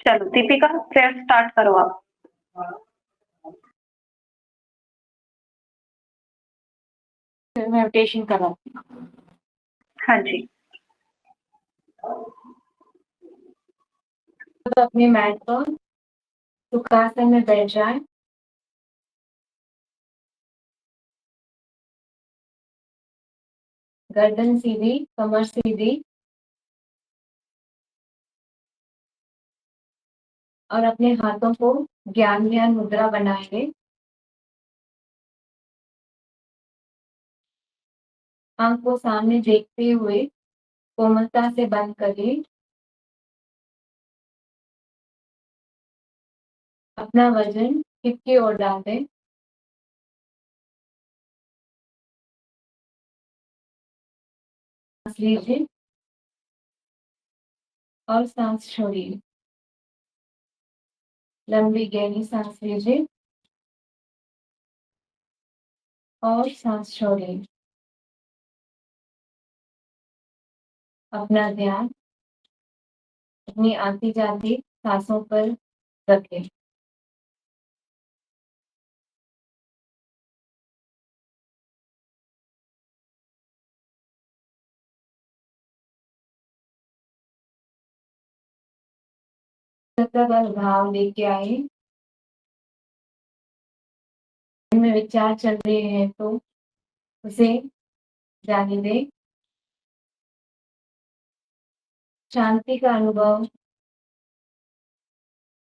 चलो दीपिका, फिर स्टार्ट करो आप। फिर मेडिटेशन करो। हाँ जी। तो अपनी मैट पर सुखासन में बैठ जाए। गर्दन सीधी, कमर सीधी, और अपने हाथों को ज्ञान ध्यान मुद्रा बनाएंगे। आंख को सामने देखते हुए कोमलता से बंद करिए। अपना वजन हिप की ओर डाल दें। सांस लीजिए और सांस छोड़िए। लंबी गहरी सांस लीजिए और सांस छोड़िए। अपना ध्यान अपनी आती जाती सांसों पर रखें। भाव लेके आए। मन में विचार चल रहे हैं तो उसे जाने दें। शांति का अनुभव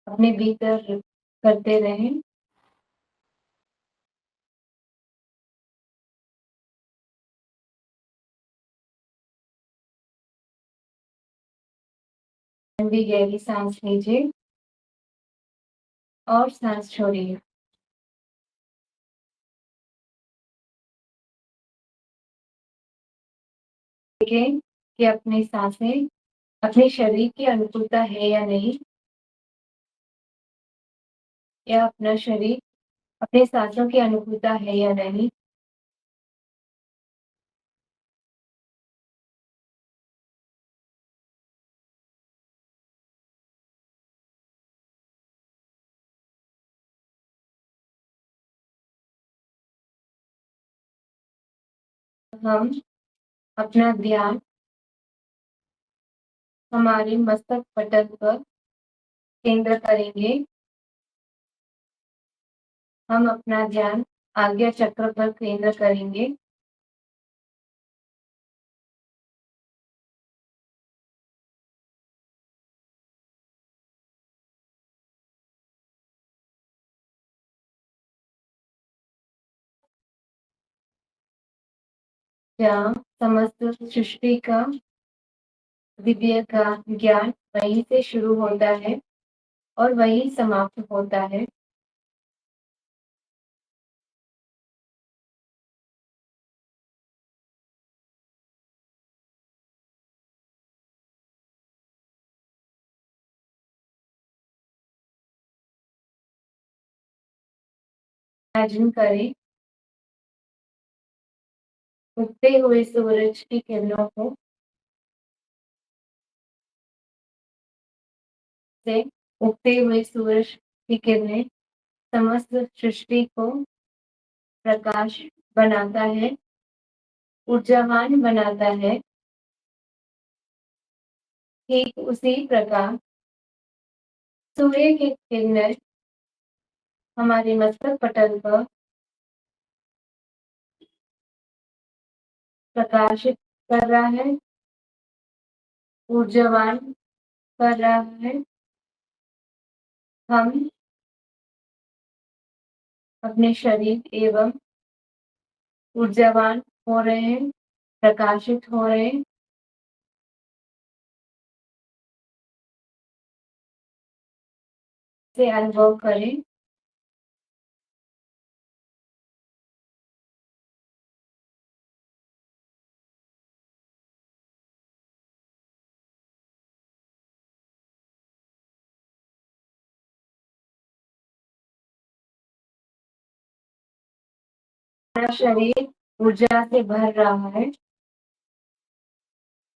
अपने भीतर करते रहें। लंबी गहरी सांस लीजिए और सांस छोड़िए। देखें कि अपनी सांसें अपने शरीर की अनुकूलता है या नहीं, या अपना शरीर अपने सांसों की अनुकूलता है या नहीं। हम अपना ध्यान हमारे मस्तक पटल पर केंद्र करेंगे। हम अपना ध्यान आज्ञा चक्र पर केंद्र करेंगे। जहाँ समस्त सृष्टि का दिव्य का ज्ञान वहीं से शुरू होता है और वहीं समाप्त होता है। इमेजिन करें उगते हुए सूरज की किरणों को से उगते हुए सूरज की किरणें समस्त सृष्टि को प्रकाश बनाता है, ऊर्जावान बनाता है। ठीक उसी प्रकार सूर्य की किरणें हमारे मस्तक पटल पर प्रकाशित कर रहा है, ऊर्जावान कर रहा है। हम अपने शरीर एवं ऊर्जावान हो रहे हैं, प्रकाशित हो रहे हैं। से अनुभव करें। हमारा शरीर ऊर्जा से भर रहा है।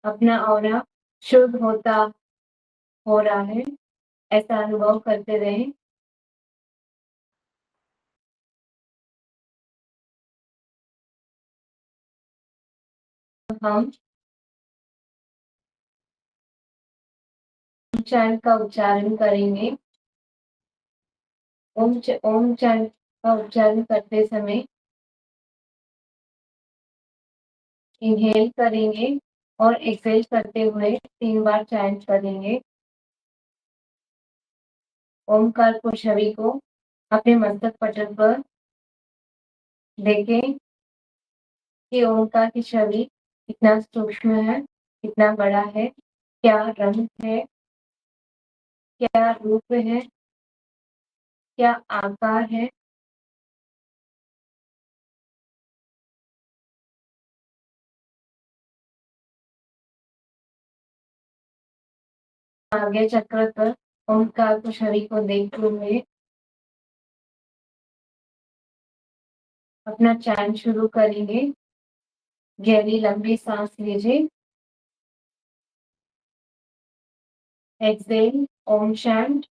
अपना ऑरा शुद्ध होता हो रहा है। ऐसा अनुभव करते रहें। हम उच्चारण का उच्चारण करेंगे। ओम उच्चारण का उच्चारण करते समय इनहेल करेंगे और एक्सहेल करते हुए 3 बार चैंट करेंगे। ओमकार को छवि को अपने मस्तक पटल पर देखें कि ओमकार की छवि कितना सूक्ष्म है, कितना बड़ा है, क्या रंग है, क्या रूप है, क्या आकार है। आगे चक्र पर ओमकार को छवि को देखते हुए अपना चैंट शुरू करेंगे। गहरी लंबी सांस लीजिए। एक्सहेल ओम चैंट।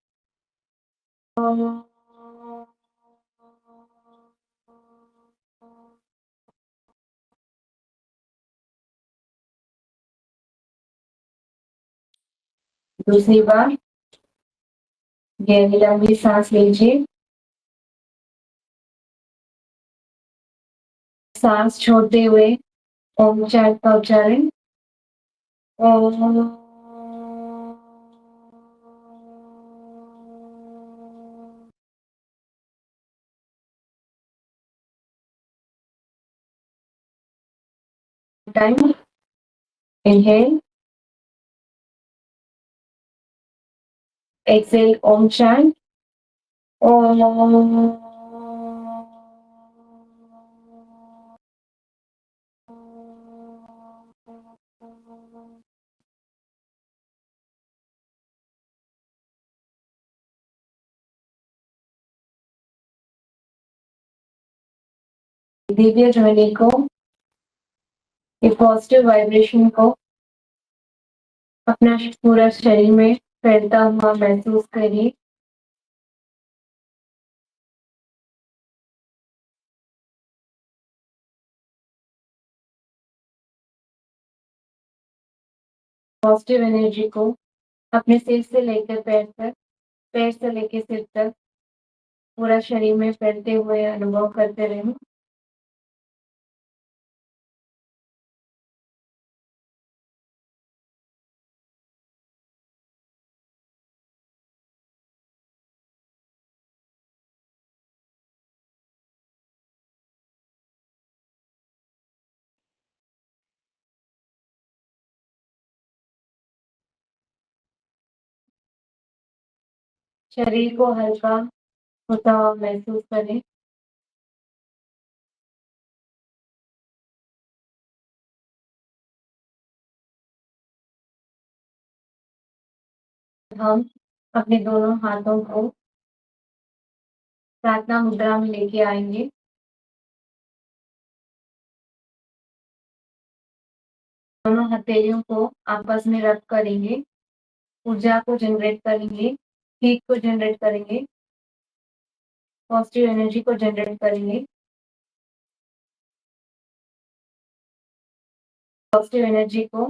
दूसरी बार गहरी लंबी सांस लीजिए। सांस छोड़ते हुए ओम चैंट का उच्चारण। ओम। टाइम इनहेल एक्सहेल ओम चैंट। ओम। दिव्य ध्वनि को, ये पॉजिटिव वाइब्रेशन को अपना पूरा शरीर में फैलता हुआ महसूस करिए। पॉजिटिव एनर्जी को अपने सिर से लेकर पैर तक, पैर से लेकर सिर तक पूरा शरीर में फैलते हुए अनुभव करते रहें। शरीर को हल्का होता हुआ महसूस करें। हम अपने दोनों हाथों को प्रार्थना मुद्रा में लेके आएंगे। दोनों हथेलियों को आपस में रब करेंगे। ऊर्जा को जनरेट करेंगे, हीट को जनरेट करेंगे, पॉजिटिव एनर्जी को जनरेट करेंगे। पॉजिटिव एनर्जी को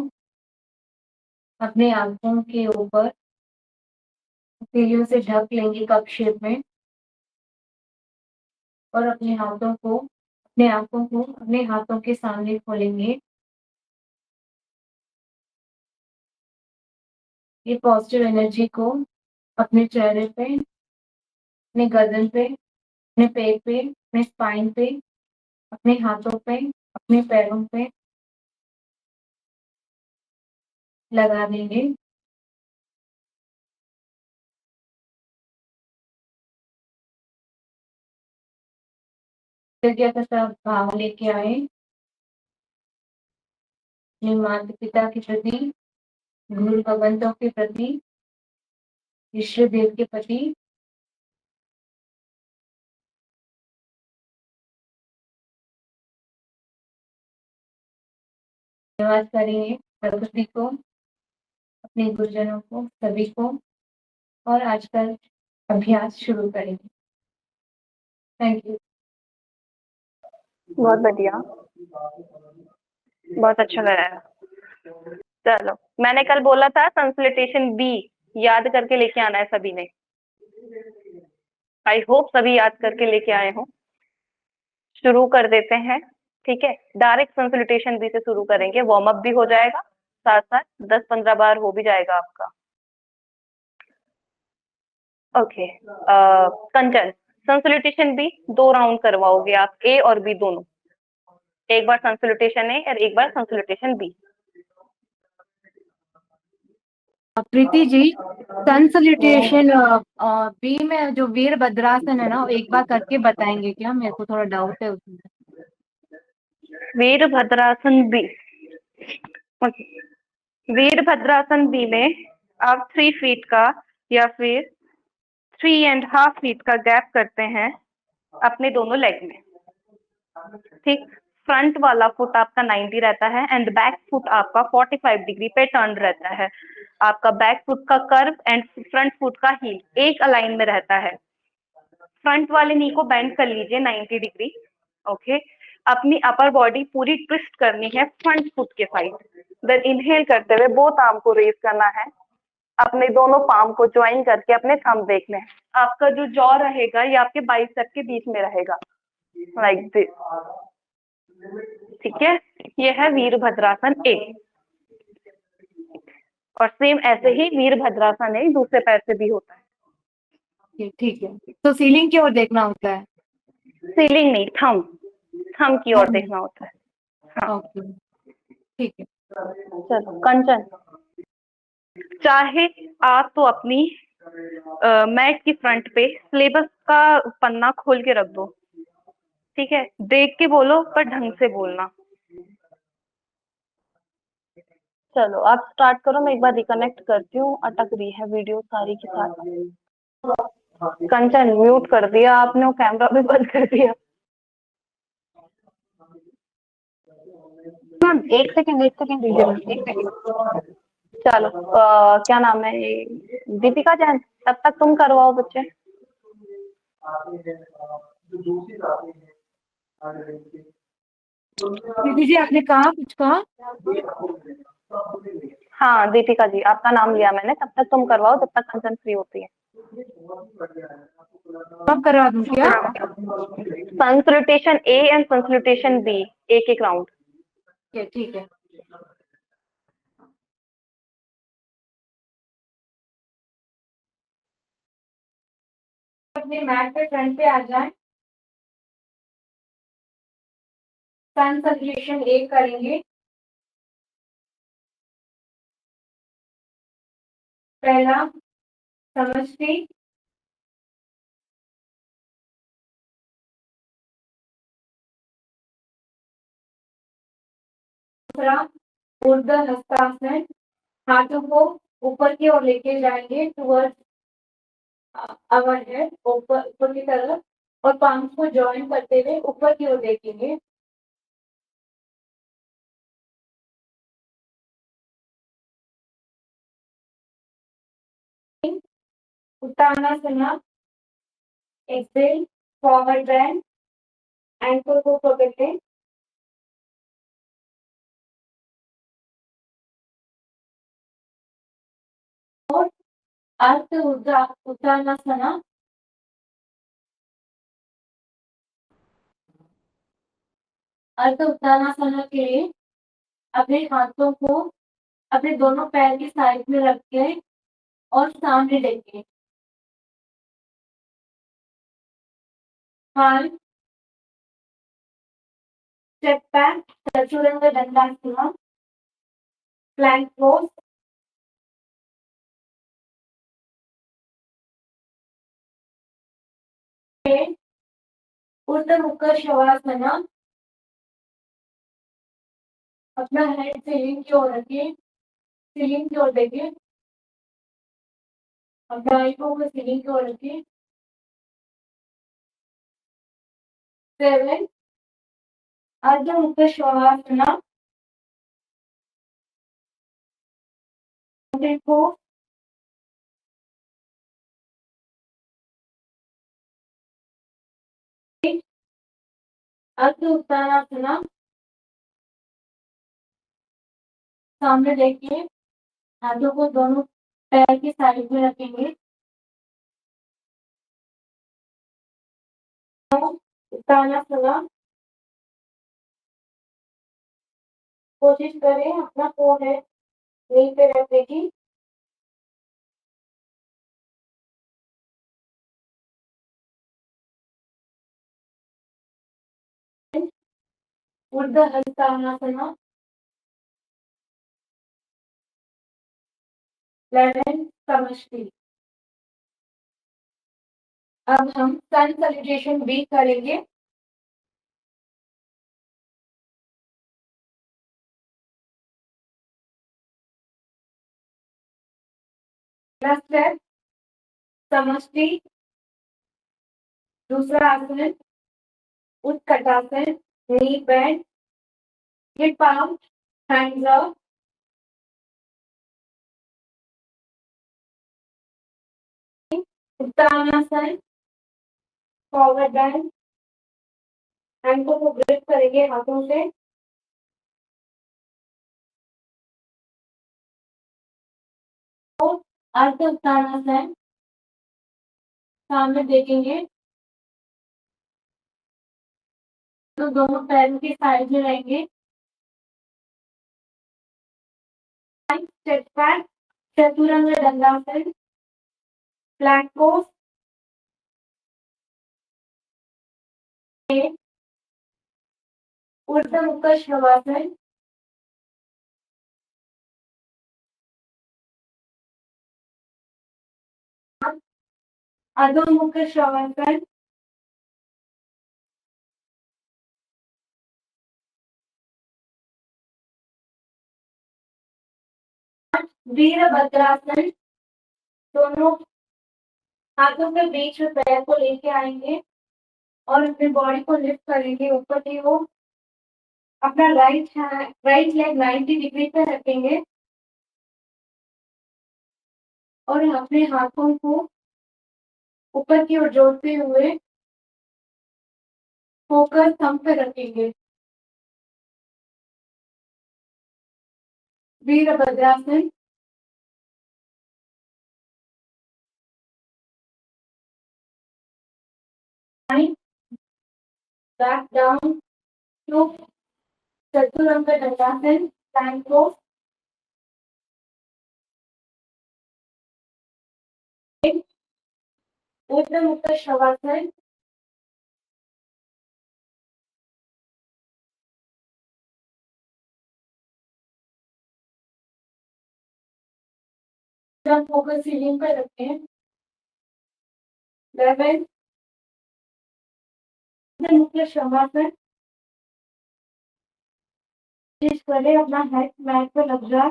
अपने आंखों के ऊपर हथेलियों से ढक लेंगे कप शेप में और अपने आंखों को अपने हाथों के सामने खोलेंगे। ये पॉजिटिव एनर्जी को अपने चेहरे पे, अपने गर्दन पे, अपने पेट पे, अपने स्पाइन पे, अपने हाथों पे, अपने पैरों पे लगा देंगे। कृतज्ञता का भाव लेके आए अपने माता पिता के प्रति, गुरु भगवंतों के प्रति, ईश्वर देव के प्रति। धन्यवाद करेंगे प्रकृति को, अपने गुरुजनों को, सभी को। और आज का अभ्यास शुरू करेंगे। Thank you. बहुत बढ़िया, बहुत अच्छा कराया। चलो, मैंने कल बोला था कंसल्टेशन बी याद करके लेके आना है सभी ने। आई होप सभी याद करके लेके आए हो। शुरू कर देते हैं, ठीक है। डायरेक्ट कंसल्टेशन बी से शुरू करेंगे, वार्म अप भी हो जाएगा, साथ साथ 10-15 बार हो भी जाएगा आपका। ओके, कंचन, कंसल्टेशन बी 2 राउंड करवाओगे आप, ए और बी दोनों। एक बार कंसल्टेशन ए और एक बार consultation B. Preeti ji, consultation B में जो वीरभद्रासन है ना, वो एक बार करके बताएंगे क्या? मेरे को थोड़ा डाउट है उसमें। Virabhadrasana B, okay. Virabhadrasana B में आप 3 फीट का या फिर 3.5 फीट का गैप करते हैं अपने दोनों लेग में, ठीक। फ्रंट वाला फुट आपका 90 रहता है एंड बैक फुट आपका 45 डिग्री पे टर्न रहता है। आपका बैक फुट का कर्व एंड फ्रंट फुट का हील एक अलाइन में रहता है। फ्रंट वाले नी को बेंड कर लीजिए 90 डिग्री, ओके। अपनी अपर बॉडी पूरी ट्विस्ट करनी है फ्रंट फुट के साइड। देन इनहेल करते हुए बोथ आर्म को रेज करना है, अपने दोनों पाम को ज्वाइन करके अपने थंब देखने हैं। आपका जो जॉ रहेगा ये आपके बाइसेप के बीच में रहेगा, लाइक दिस, ठीक है। ये है वीरभद्रासन ए। और सेम ऐसे ही वीरभद्रासन ए दूसरे पैर से भी होता है। ठीक है, तो सीलिंग की ओर देखना होता है? सीलिंग नहीं, थंब, थंब की ओर देखना होता है। हाँ, ओके, ठीक है। चलो कंचन, चाहे आप तो अपनी मैट की फ्रंट पे सिलेबस का पन्ना खोल के रख दो, ठीक है। देख के बोलो पर ढंग से बोलना। चलो आप स्टार्ट करो, मैं एक बार रिकनेक्ट करती हूँ, अटक रही है वीडियो सारी की सारी। कंचन म्यूट कर दिया आपने, वो कैमरा भी बंद कर दिया। मैम एक सेकंड दीजिए, मैम एक सेकंड। चलो, क्या नाम है ये, दीपिका जैन, तब तक तुम करवाओ बच्चे। दीदी जी, आपने कहा कुछ कहा? हाँ दीपिका जी, आपका नाम लिया मैंने, तब तक तुम करवाओ जब तक कंचन फ्री होती है। कब करवा दूं क्या? Consultation A and consultation B, एक एक राउंड। ठीक है। अपने मैट पे फ्रंट पे आ जाए, कंसल्टेशन एक करेंगे। पहला समष्टि, दूसरा ऊर्ध्व हस्तासन, हाथों को ऊपर की ओर लेके जाएंगे टुवर्ड्स अवर हेड, ऊपर ऊपर की तरफ, और पाम को जॉइन करते हुए ऊपर की ओर देखेंगे। उत्तानासना, एक्सेल, फॉरवर्ड बेंड, एंकल को पकड़ें, और अर्थ उत्तानासना, अर्थ उत्तानासना के लिए अपने हाथों को अपने दोनों पैर की साइड में रख के और सामने लेके, हाथ स्टेप बैक, चतुरंग दंडासना, प्लैंक पोज, ऊर्ध्व मुख शवासना। अपना हेड सीलिंग की ओर रखिए, सीलिंग की ओर देखिए, अपना आंखों को सीलिंग की ओर रखिए। 7 अर्ध मुख शवासना, को अर्ध उत्तानासना, सामने देखिए, हाथों को दोनों पैर की साइड में रखेंगे। उत्तानासना, कोशिश करें अपना फोrehead नी पे रखने की। ऊर्ध्व हस्तानासना, 11 समष्टि। अब हम सन सैल्यूटेशन भी करेंगे। पहला स्टेप समष्टि, दूसरा आसन उत्कटासन, knee bend, hip out, hands up. उत्तानासन, फॉरवर्ड बेंड, हैंडों को ग्रिप करेंगे हाथों से। अर्ध उत्तानासन, सामने देखेंगे तो दोनों पैरों की साइड में रहेंगे। स्टेप बैक, चतुरंग दंडासन, फ्लैट पोज, ऊर्ध्व मुख शवासन, अधोमुख शवासन, वीरभद्रासन, दोनों हाथों के बीच में पैर को लेके आएंगे और अपनी बॉडी को लिफ्ट करेंगे ऊपर की ओर। अपना राइट लेग 90 डिग्री पे रखेंगे और अपने हाथों को ऊपर की ओर जोड़ते हुए फोकस थंब पे रखेंगे। Virabhadrasana, back down to Chaturanga Dandasana, plank pose. Urdhva Mukha shavasana, focus ceiling पे रखें। 11 मुख्य शवासन, कोशिश करें अपना हेड मैट पे लग जाए।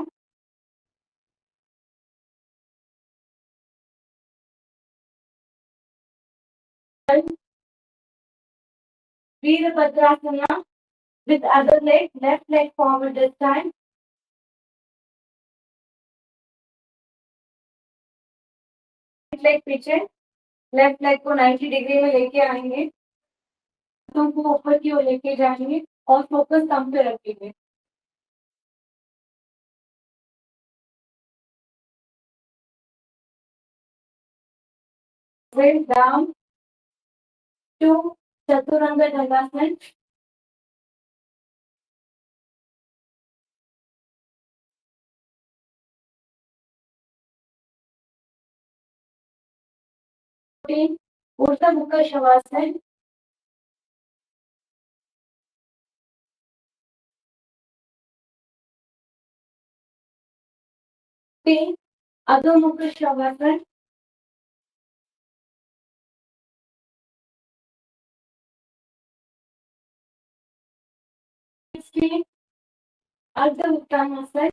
Virabhadrasana, with other leg, left leg forward this time. Right leg पीछे, लेफ्ट लेग को 90 डिग्री में लेके आएंगे, हाथों को ऊपर की ओर लेके जाएंगे और फोकस थंब पे रखेंगे। Bring down to चतुरंग दंडासन, ऊर्ध्व मुख शवासन, अधोमुख शवासन, अर्ध उत्तानासन,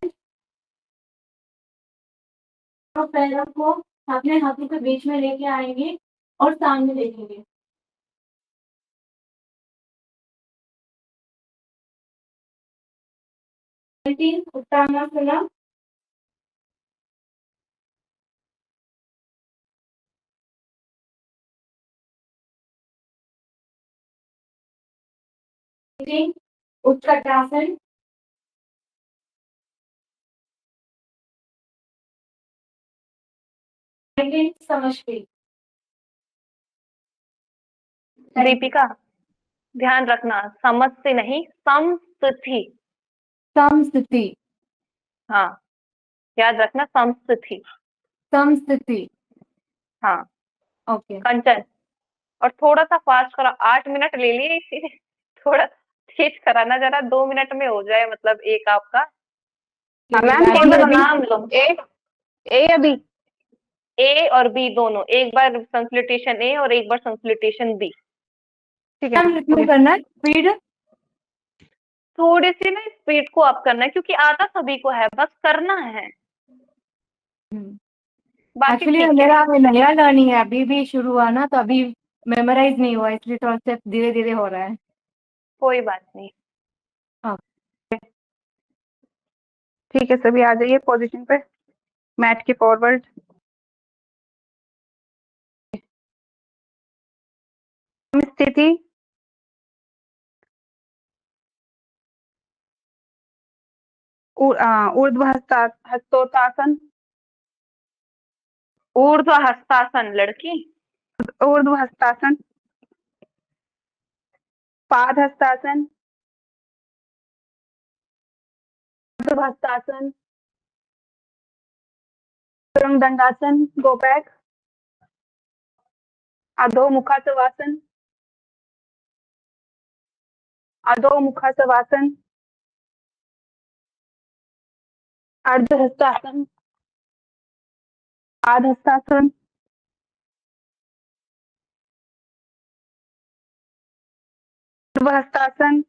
और पैरों को अपने हाथों के बीच में लेके आएंगे और सामने देखेंगे। उत्तानासना, Sitting, उत्कटासन. Second, समष्टि. दीपिका, ध्यान रखना, समस्ति नहीं, समस्ति. समस्थिति. हाँ, याद रखना, समस्ति. समस्थिति. हाँ. ओके. कंचन, और थोड़ा सा फास्ट करो, 8 मिनट ले लिए इसीलिए थोड़ा तेज कराना, जरा 2 मिनट में हो जाए, मतलब एक आपका. मैम एक कौन बार सा बी? नाम लो. ए या बी? ए और बी दोनों, एक बार संस्लिटेशन ए और एक बार संस्लिटेशन बी. ठीक है. कितना करना है स्पीड? थोड़ी सी ना स्पीड को अप करना है, क्योंकि आता सभी को है, बस करना है. बाकी एक्चुअली ठीक है. मेरा अभी नया लर्निंग है, अभी भी शुरू हुआ ना, तो अभी मेमोराइज नहीं हुआ, इसलिए थोड़ा स्टेप धीरे धीरे हो रहा है. कोई बात नहीं. ठीक है, सभी आ जाइए पोजीशन पे, मैट के फॉरवर्ड. स्थिति, ऊर्ध्व हस्तोत्तासन. ऊर्ध्व हस्तासन लड़की. ऊर्ध्व हस्तासन. पाद हस्तासन. ऊर्ध्व हस्तासन. तुरंग दंडासन, गो बैक. अधोमुखासवासन. अधोमुखासवासन. अर्ध हस्तासन. आध हस्तासन. ऊर्ध्व हस्तासन.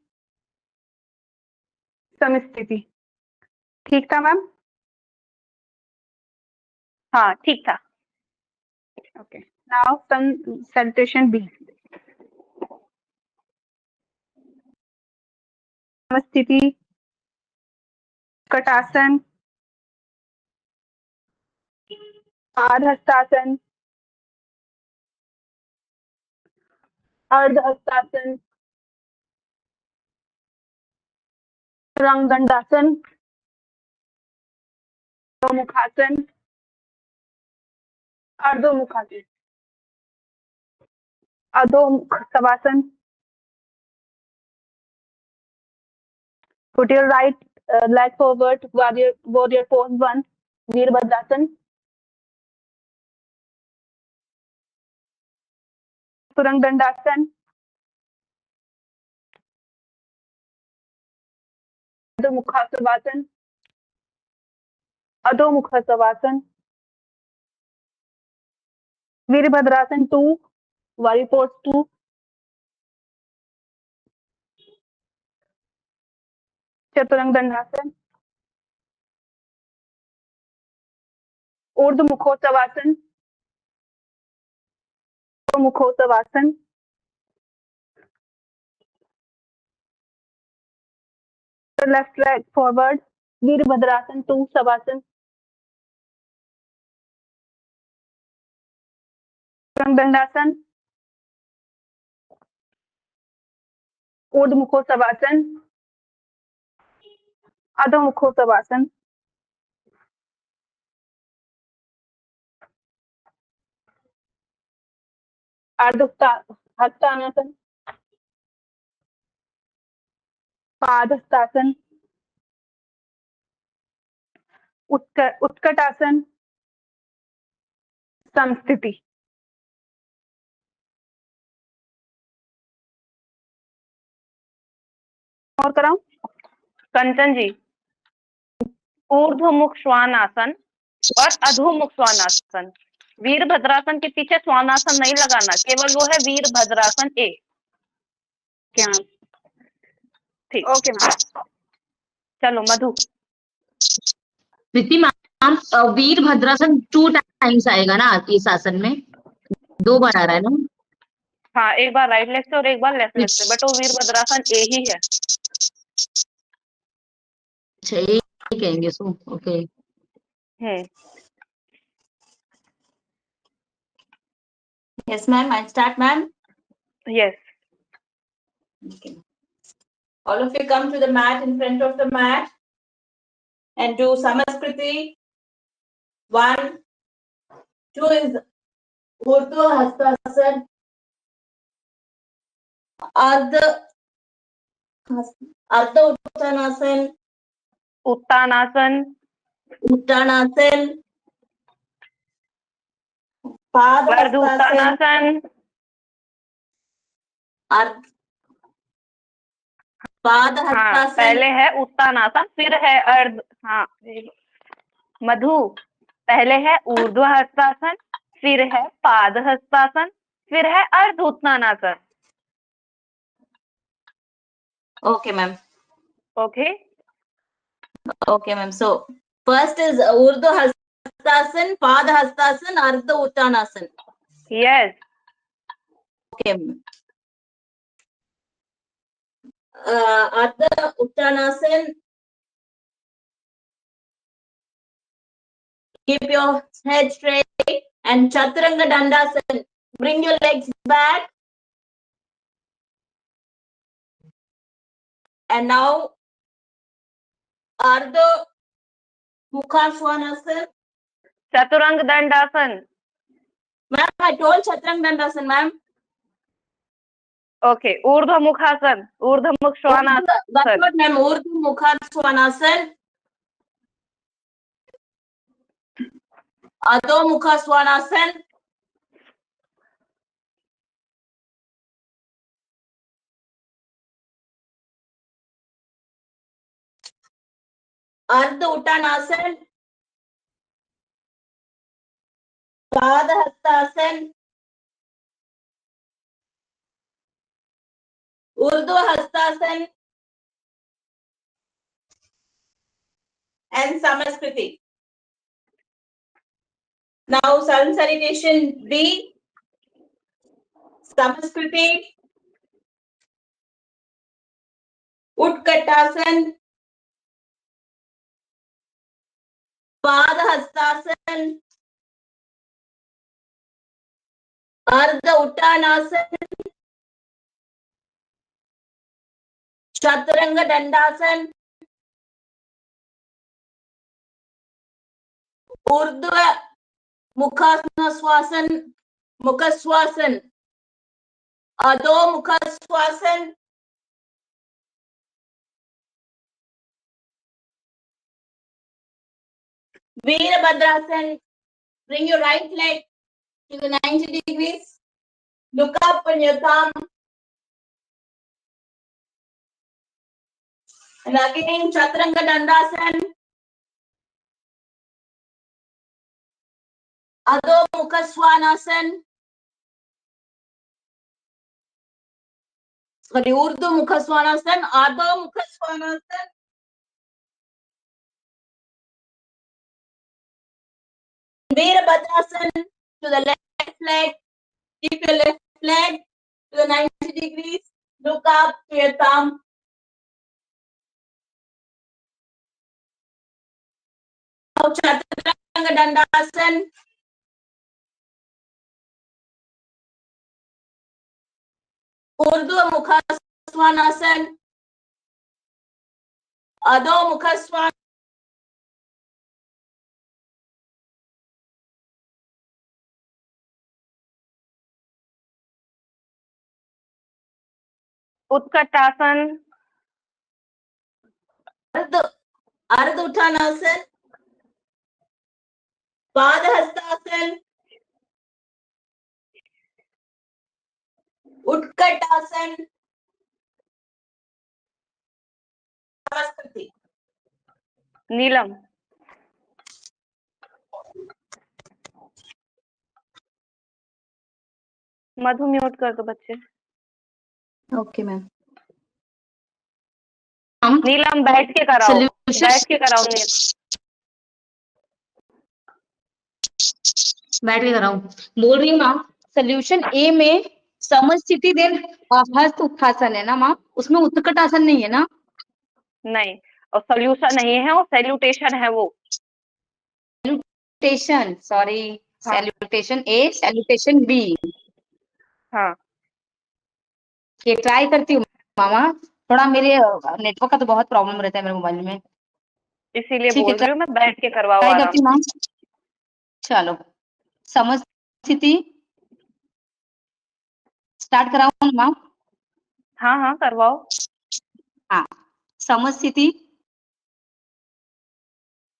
समस्थिति. ठीक था मैम? हाँ, ठीक था. Okay. Now some salutation B. स्थिति, कटासन, आध हस्तासन, अर्ध हस्तासन, रंग दंडासन, मुखासन, अर्धोमुखासन, अधोमुख savasana. Put your right leg forward, warrior pose 1, Virabhadrasana. Turang Dandasana. अधोमुखासवासन. अधोमुखासवासन. Virabhadrasana 2, warrior pose 2. चतुरंग दंडासन. ऊर्ध्व मुखोत्सवासन. मुखोत्सवासन. लेफ्ट लेग फॉरवर्ड, वीरभद्रासन 2, शवासन. दंडासन. ऊर्ध्वमुखोत्सवासन. अधोमुखोत्सवासन. हस्तानासन. पादहस्तासन. उत्कटासन. समस्थिति. और कराऊं? कंचन जी, ऊर्ध्वमुख श्वानासन और अधोमुख श्वानासन. वीरभद्रासन के पीछे श्वानासन नहीं लगाना, केवल वो है वीरभद्रासन ए. क्या? ठीक. Okay ma'am. चलो मधु. प्रीति मैम, वीरभद्रासन 2 टाइम्स आएगा ना इस आसन में? 2 बार आ रहा है ना? हाँ, एक बार राइट लेग से और एक बार लेफ्ट लेग से, बट वो वीरभद्रासन ए ही है. अच्छा, ये कहेंगे so. Okay. Yes, ma'am. I'll start, ma'am. Yes. Okay. All of you come to the mat, in front of the mat, and do Samaskriti. 1, 2 is Urdhva Hastasana, Ardha Uttanasana, Uttanasana, Uttanasana, Pada वर्ध Hastasana, Uttanasana, Pada हाँ Hastasana, पहले है उत्तानासन फिर है अर्ध, हाँ मधु, पहले है ऊर्ध्व हस्तासन फिर है पाद हस्तासन फिर है अर्ध Uttanasana. Okay, ma'am. Okay. Okay, ma'am. So first is Urdhva Hastasana, Pada Hastasana, Ardha Uttanasana. Yes. Okay. Ardha Uttanasana. Keep your head straight, and Chaturanga Dandasana. Bring your legs back. And now Ardha Mukha Svanasana. Chaturanga Dandasana. Ma'am, I told Chaturanga Dandasana, ma'am. Okay. ऊर्ध्व मुखासन, ऊर्ध्व मुख Shvanasana. That's what, ma'am. Urdhva Mukha Svanasana. Adho Mukha Svanasana. Ardha Uttanasana. Pada Hastasana. Urdhva Hastasana. And Samaskriti. Now sun salutation B. Samaskriti. Utkatasana. Pada Hastasana. Ardha Uttanasana. Chaturanga Dandasana. Urdhva Mukhaswasana. Mukhaswasana. Adho Mukhaswasana. Veerabhadrasana. Bring your right leg to the 90 degrees. Look up on your thumb. And again, Chaturanga Dandasana. Adho Mukha Svanasana. Sorry, Urdhva Mukha Svanasana. Adho Mukha Svanasana. Veerabhadrasana to the left leg. Keep your left leg to the 90 degrees. Look up to your thumb. Now Chaturanga Dandasana. Urdhva Mukha Svanasana. Adho Mukha Svanasana. Utkatasana. Ardha Uttanasana. Pada Hastasana. Utkatasana. Samaskriti. Neelam. Madhu mute कर दो बच्चे. Okay, ma'am. नीलम बैठ के कराओ. बैठ के कराओ नीलम. बैठ के कराऊं. बोल रही हूँ माँ, सोल्यूशन ए में समस्थिति देन हस्त उत्थासन है ना माँ, उसमें उत्कटासन नहीं है ना? नहीं, और सोल्यूशन नहीं है, और सैल्यूटेशन है वो. सैल्यूटेशन, सॉरी, हाँ. सैल्यूटेशन ए, सैल्यूटेशन बी. हाँ. ये ट्राई करती हूँ मामा. थोड़ा मेरे नेटवर्क का तो बहुत प्रॉब्लम रहता है मेरे मोबाइल में। इसीलिए ठीक है, बोल रही हूँ मैं, बैठ के करवाओ ट्राई आराम करती हूँ से। मैम। चलो, समस्थिति स्टार्ट कराऊं मैम? हाँ हाँ करवाओ। हाँ, समस्थिति,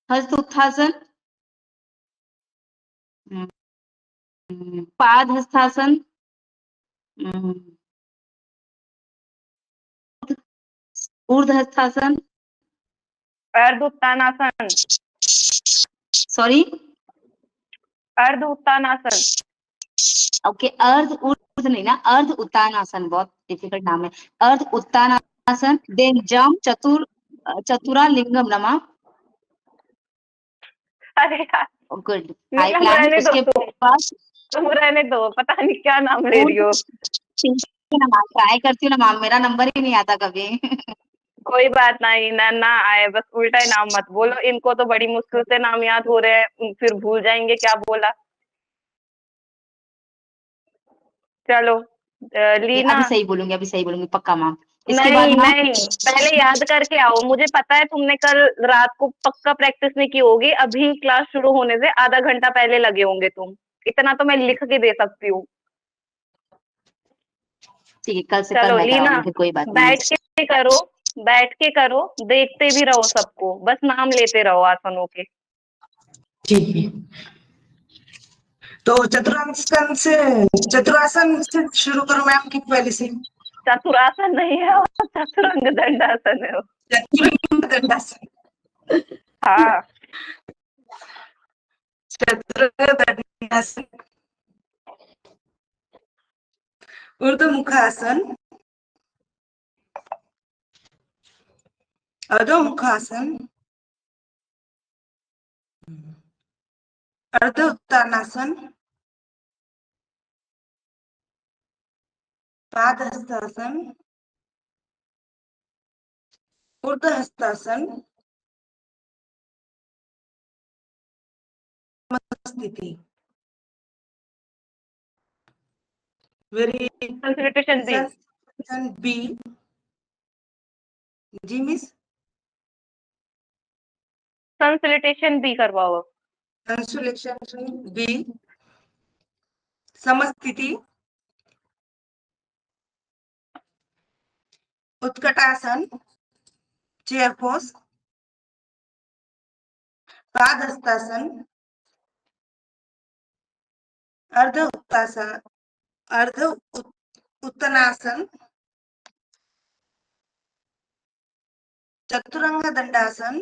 हस्त उत्थासन, पाद हस्तासन, ऊर्ध हस्तासन, अर्ध उत्तानासन। सॉरी, अर्ध उत्तानासन। ओके, अर्ध ऊर्ध नहीं ना, अर्ध उत्तानासन, बहुत डिफिकल्ट नाम है। अर्ध उत्तानासन, देन जम चतुरालिंगम नमा। अरे यार, गुड, हाई नीलम प्लान। रहने दो उसके तुम। बाद तुम रहने दो, पता नहीं क्या नाम ले रही हो। ट्राई करती हूँ ना मैम, मेरा नंबर ही नहीं आता कभी। कोई बात नहीं, ना ना आए, बस उल्टा ही नाम मत बोलो। इनको तो बड़ी मुश्किल से नाम याद हो रहे हैं, फिर भूल जाएंगे क्या बोला। चलो लीना। अभी सही बोलूंगी, अभी सही बोलूंगी पक्का मैम। इसके बाद नहीं मैम, नहीं, पहले याद करके आओ। मुझे पता है तुमने कल रात को पक्का प्रैक्टिस नहीं की होगी। अभी क्लास शुरू होने से आधा घंटा पहले लगे होंगे तुम। इतना तो मैं लिख के दे सकती हूँ। ठीक है, कल चलो मैं लीना, कराऊंगी, फिर कोई बात नहीं। बैठ के करो। बैठ के करो, देखते भी रहो सबको, बस नाम लेते रहो आसनों के। ठीक है। तो चतुरासन से शुरू करो मैम की पहले से। चतुरासन नहीं है, और चतुरंग दंडासन है वो। चतुरंग दंडासन। हाँ। चतुरंग दंडासन, ऊर्ध्वमुखासन, अधोमुखासन, अर्ध उत्तानासन, पाद हस्तासन, ऊर्ध्व हस्तासन, स्थिति। वेरी कंसल्टेशन दी। बी। जी मिस। कंसल्टेशन भी करवाओ। कंसुलेशन बी। समस्थिति, उत्कटासन, चेयर पोज, पाद हस्तासन, अर्ध उत्तासन, अर्ध उत्तनासन, चतुरंग दंडासन,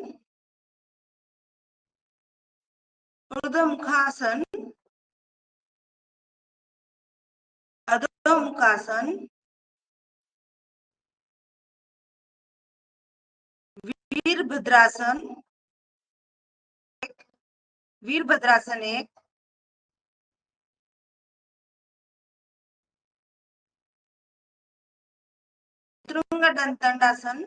ऊर्ध्वमुखासन, अधोमुखासन, वीरभद्रासन, वीरभद्रासन एक, चतुरंग दंडासन,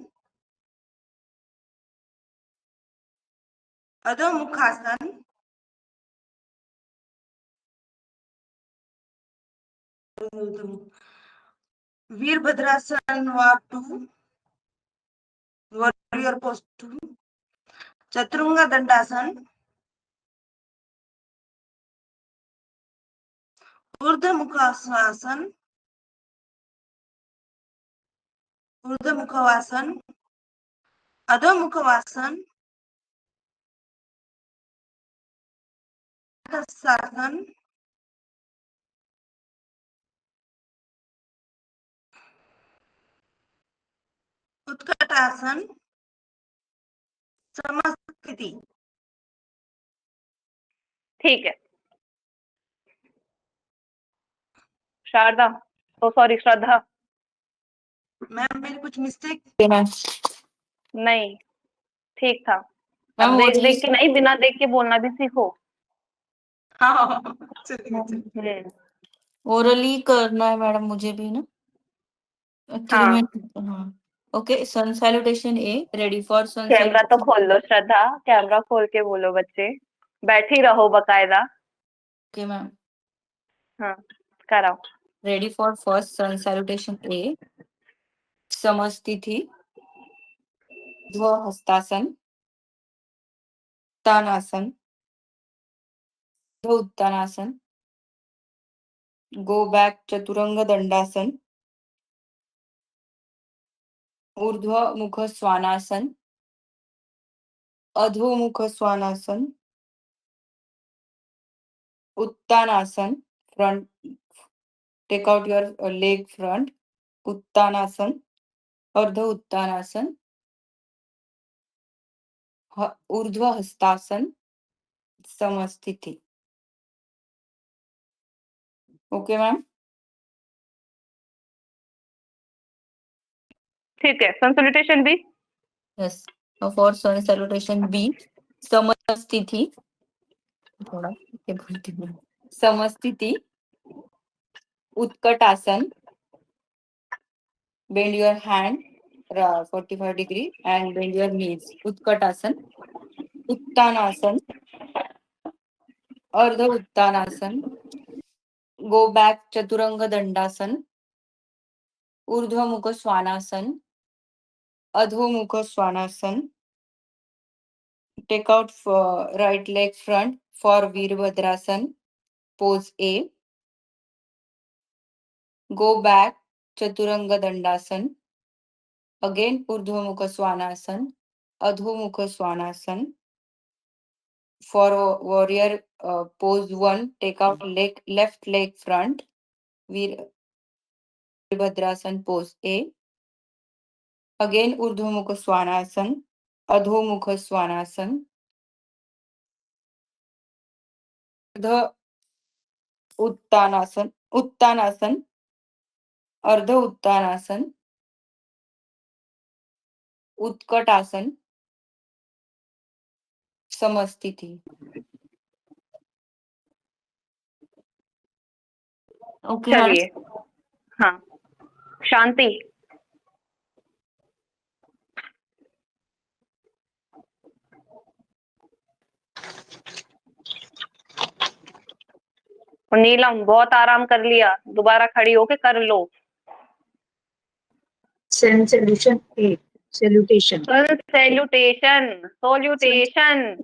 अधोमुखासन, वीरभद्रासन वार 2, वॉरियर पोज 2, चतुरंग दंडासन, ऊर्ध्वमुखासन, ऊर्ध्वमुखवासन, अधोमुखवासन, हस्तासन, उत्कटासन, समस्थिति। ठीक है। शारदा, ओ सॉरी श्रद्धा। मैम मेरी कुछ मिस्टेक? नहीं, ठीक था। अब मैम वो देख देख चीज के नहीं, बिना देख के बोलना भी सीखो। हाँ चलिए चलिए। हम्म। ओरली करना है मैडम मुझे भी ना। एक्चुअली हाँ, मैं हाँ okay. Sun salutation A, ready for sun camera तो सैल्यूटेशन। खोल लो श्रद्धा, कैमरा खोल के बोलो बच्चे। बैठी रहो बकायदा। ओके मैम, हाँ, कराओ। Ready for first sun salutation A. समस्थिति, ध्वहस्तासन, उत्तानासन, उत्तानासन, गो बैक चतुरंग दंडासन, ऊर्ध्व मुख Svanasana, अधोमुख Svanasana, Uttanasana, front, take out your leg front, Uttanasana, अर्ध उत्तानासन, ऊर्ध्व हस्तासन, समस्थिति। Okay ma'am? ठीक है, sun salutation B. Yes. Now for sun salutation B, समस्थिति, थोड़ा ये बोलती हूँ, समस्थिति, उत्कट आसन, bend your hand 45 degree and bend your knees, उत्कट आसन, उत्तानासन, अर्ध Uttanasana, go back Chaturanga Dandasana, ऊर्ध्वमुख Svanasana, अधोमुख Svanasana, take out right leg front for Veerbhadrasan, pose A, go back Chaturanga Dandasan, again Urdhvamukha Swanasana, Adhomukha Swanasana. For warrior pose 1, take out left leg front, Veerbhadrasan, pose A, again Urdhvamukha Swanasana, Adhomukha Swanasana. The Uttanasan, अर्ध उत्तानासन, उत्कट आसन, समस्थिति। Okay चलिए, हाँ, शांति। और नीलम, बहुत आराम कर लिया, दोबारा खड़ी होके कर लो। Sun solution A. Salutation. Salutation, salutation,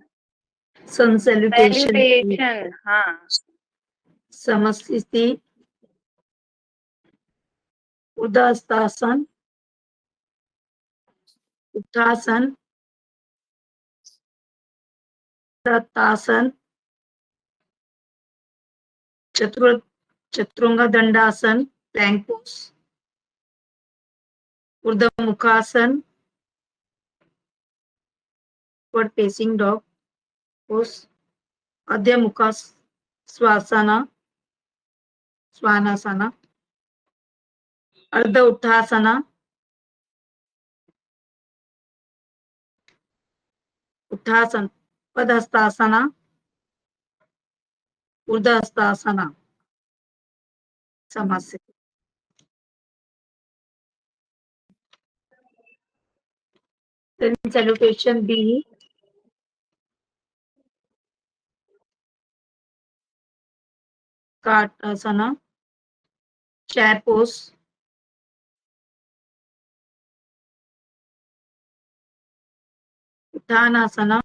Sun salutation A. सैल्यूटेशन, हाँ। समस्थिति, उदास्तासन, उत्थासन, तत्तासन, चतुरंग दंडासन, plank pose, ऊर्ध्वमुखासन, upward facing dog pose, अध्य मुखा स्वानासना, अर्ध उत्थासना, उत्थासन, पदहस्तासना, ऊर्ध्वहस्तासना, समस्थिति। Then salutation B. Katasana, chair pose, Uttanasana,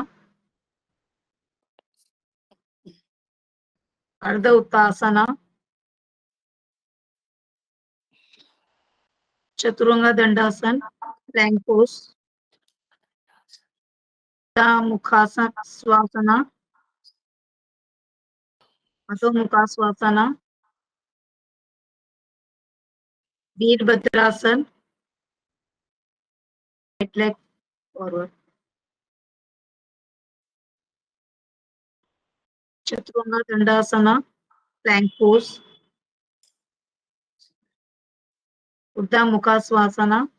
Ardha Uttasana, Chaturanga Dandasana, plank pose, Mukhasana Swasana, Adho Mukha Swasana, Veerbhadrasana, right leg forward, Chaturanga Dandasana, plank pose, Uddha Mukha Swasana,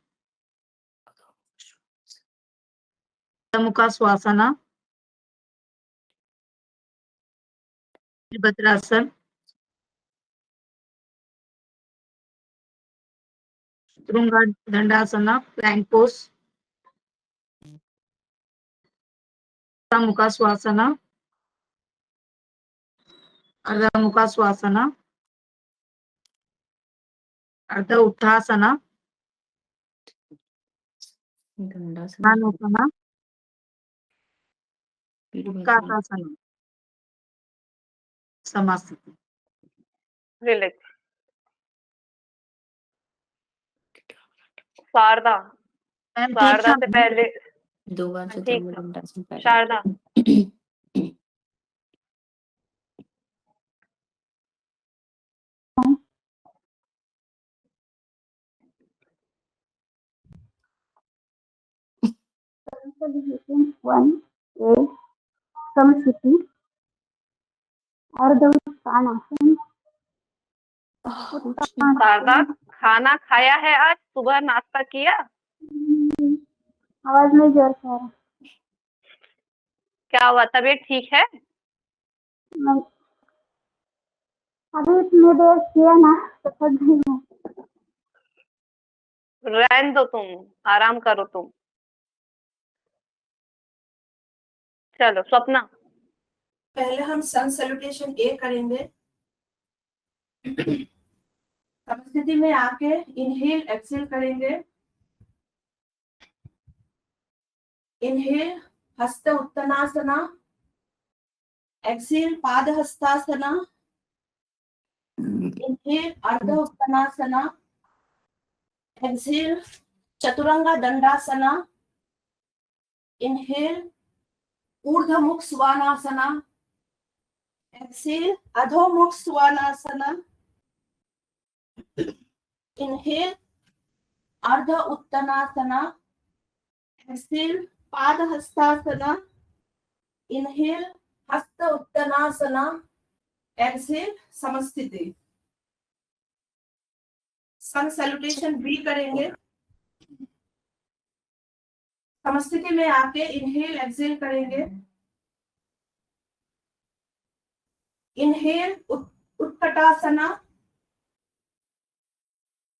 Veerbhadrasana, Chaturanga Dandasana, plank pose, Uddha Mukha Swasana, Ardha Mukha Swasana, Ardha Utthasana, दंडासन, तानासना Virabhadrasana, उत्काटासन समास्थिति relax. Sharda, ma'am ठीक शारदा था से पहले 2 बार ठीक चतुर्भुज था। दंडासन पहले। Sharda, one ए समस्थिति अर्धउत्तानासन शारदा खाना खाया है आज? सुबह नाश्ता किया? आवाज में जोर से आ रहा क्या हुआ, तबीयत ठीक है? मैं अभी इतनी देर किया ना तो थक गई मैं। रहने दो, तुम आराम करो तुम। चलो स्वप्ना, पहले हम सन सैल्यूटेशन ए करेंगे। समस्थिति में आके इनहेल एक्सेल करेंगे। इनहेल हस्त उत्तनासना, एक्सेल पाद हस्तासना, इनहेल अर्ध उत्तनासना, एक्सेल चतुरंगा दंडासना, इनहेल ऊर्ध्वमुख स्वानासना, एक्सेल अधोमुख स्वानासना, इनहेल अर्ध उत्तनासना, एक्सेल पाद हस्तासना, इनहेल हस्त उत्तनासना, एक्सेल समस्थिति। सन सैल्यूटेशन बी करेंगे। समस्थिति में आके इनहेल एक्सेल करेंगे। इनहेल उत्कटासना,